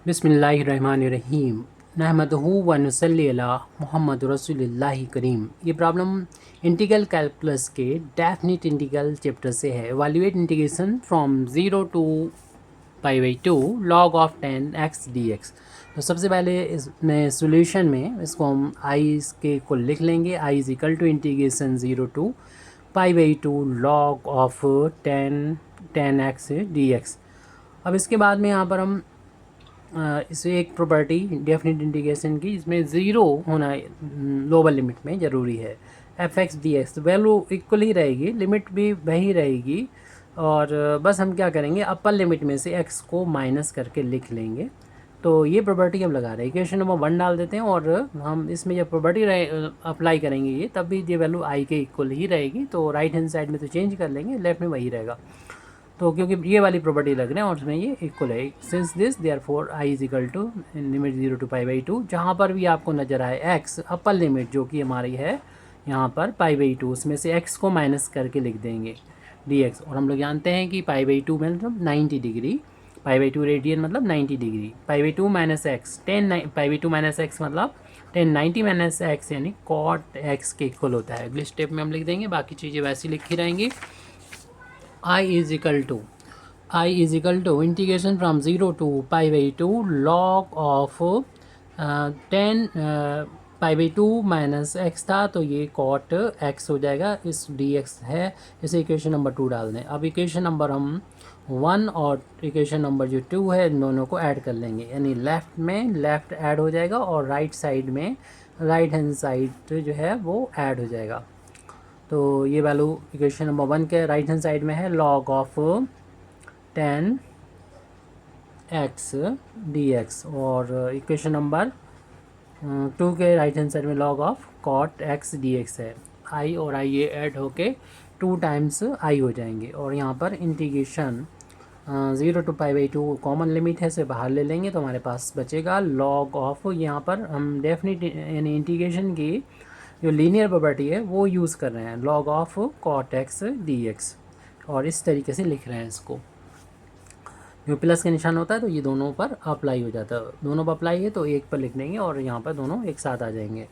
बिस्मिल्लाहिर्रहमानिर्रहीम नहमदहू व नुसल्ली अला मुहम्मद रसूलुल्लाहि करीम। ये प्रॉब्लम इंटीग्रल कैलकुलस के डेफिनिट इंटीग्रल चैप्टर से है। Evaluate integration from 0 to π/2 log of 10x dx। तो सबसे पहले इसमें सोल्यूशन में इसको हम आई के को लिख लेंगे। I is equal to integration 0 to π/2 log of 10x dx। अब इसके बाद में यहाँ पर हम इसे एक प्रॉपर्टी डेफिनेट इंटीग्रेशन की, इसमें ज़ीरो होना लोअर लिमिट में ज़रूरी है। F X D X value equal ही रहेगी, लिमिट भी वही रहेगी, और बस हम क्या करेंगे अपर लिमिट में से एक्स को माइनस करके लिख लेंगे। तो ये प्रॉपर्टी हम लगा रहे हैं, इक्वेशन नंबर 1 डाल देते हैं और हम इसमें जब प्रॉपर्टी अप्लाई करेंगे ये तब भी ये वैल्यू आई के इक्वल ही रहेगी। तो राइट हैंड साइड में तो चेंज कर लेंगे, लेफ्ट में वही रहेगा। तो क्योंकि ये वाली प्रॉपर्टी लग रहे हैं और उसमें ये इक्वल है, since this therefore I is equal to limit 0 to π/2। जहाँ पर भी आपको नज़र आए एक्स अपर लिमिट जो कि हमारी है यहाँ पर π/2, उसमें से एक्स को माइनस करके लिख देंगे dx। और हम लोग जानते हैं कि π/2 मतलब 90 डिग्री, π/2 रेडियन मतलब 90 degree, π/2 minus X 10 π/2 minus X मतलब 10 90 माइनस एक्स यानी cot x के इक्वल होता है। अगले स्टेप में हम लिख देंगे, बाकी चीज़ें वैसी लिखी रहेंगी। I is equal to integration from 0 to π/2 log of 10 π/2 minus X था तो ये cot x हो जाएगा, इस dx है। इसे इक्वेशन नंबर 2 डाल दें। अब इक्वेशन नंबर हम 1 और इक्वेशन नंबर जो 2 है इन दोनों को ऐड कर लेंगे, यानी लेफ़्ट में लेफ़्ट ऐड हो जाएगा और राइट साइड में राइट हैंड साइड जो है वो ऐड हो जाएगा। तो ये वैल्यू इक्वेशन नंबर 1 के राइट हैंड साइड में है log ऑफ 10x dx, और इक्वेशन नंबर 2 के राइट हैंड साइड में log of cot x dx है। आई और आई ये ऐड होके 2 टाइम्स आई हो जाएंगे, और यहाँ पर इंटीग्रेशन 0 टू π/2 कॉमन लिमिट है, से बाहर ले लेंगे तो हमारे पास बचेगा log ऑफ, यहाँ पर हम डेफिनेट यानी इंटीग्रेशन की जो लीनियर प्रॉपर्टी है वो यूज़ कर रहे हैं, log of cot x dx, और इस तरीके से लिख रहे हैं इसको। जो प्लस का निशान होता है तो ये दोनों पर अप्लाई हो जाता है, दोनों पर अप्लाई है तो एक पर लिख देंगे और यहाँ पर दोनों एक साथ आ जाएंगे।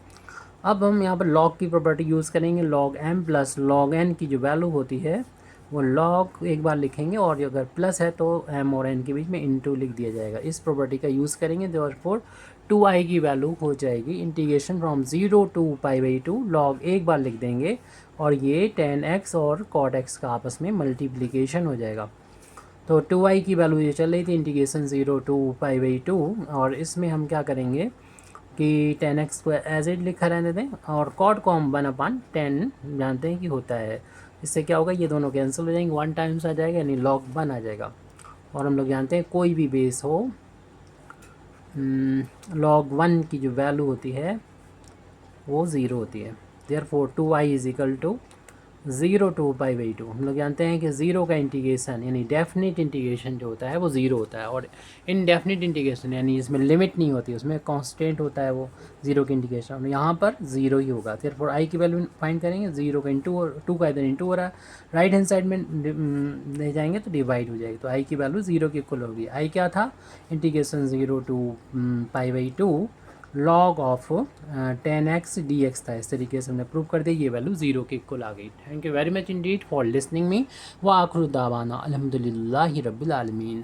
अब हम यहाँ पर log की प्रॉपर्टी यूज़ करेंगे। log m plus log n की जो वैल्यू होती है वो log एक बार लिखेंगे, और अगर प्लस है तो m और n के बीच में इंटू लिख दिया जाएगा। इस प्रॉपर्टी का यूज़ करेंगे, देयरफॉर 2i की वैल्यू हो जाएगी इंटीग्रेशन फ्रॉम 0 टू π/2 log एक बार लिख देंगे, और ये 10x और cot x का आपस में मल्टीप्लिकेशन हो जाएगा। तो 2i की वैल्यू ये चल रही थी इंटीग्रेशन 0 टू π/2, और इसमें हम क्या करेंगे कि 10x को एज इट लिखा रहने दें, और cot को हम 1/10 जानते हैं कि होता है। इससे क्या होगा, ये दोनों कैंसिल हो जाएंगे, 1 टाइम्स आ जाएगा यानी log 1 आ जाएगा। और हम लोग जानते हैं कोई भी बेस हो log 1 की जो वैल्यू होती है वो 0 होती है। Therefore 2i is equal to 0 to π/2। हम लोग जानते हैं कि ज़ीरो का इंटीग्रेशन यानी डेफिनेट इंटीग्रेशन जो होता है वो ज़ीरो होता है, और इनडेफिनेट इंटीग्रेशन यानी इसमें लिमिट नहीं होती, उसमें कांस्टेंट होता है वो ज़ीरो की इंटीग्रेशन, यहाँ पर ज़ीरो ही होगा। देयरफॉर आई की वैल्यू फाइंड करेंगे, ज़ीरो का इंटू और 2 का इधर इंटू हो रहा है, राइट हैंड साइड में ले जाएंगे तो डिवाइड हो जाएगी, तो आई की वैल्यू 0 की इक्वल होगी। आई क्या था, integration 0 to π/2 log of 10x dx था। इस तरीके से हमने प्रूव कर दिया, ये वैल्यू 0 के इक्वल आ गई। Thank you very much Indeed for listening me व आखिर दावाना अल्हम्दुलिल्लाहि रब्बिल आलमीन।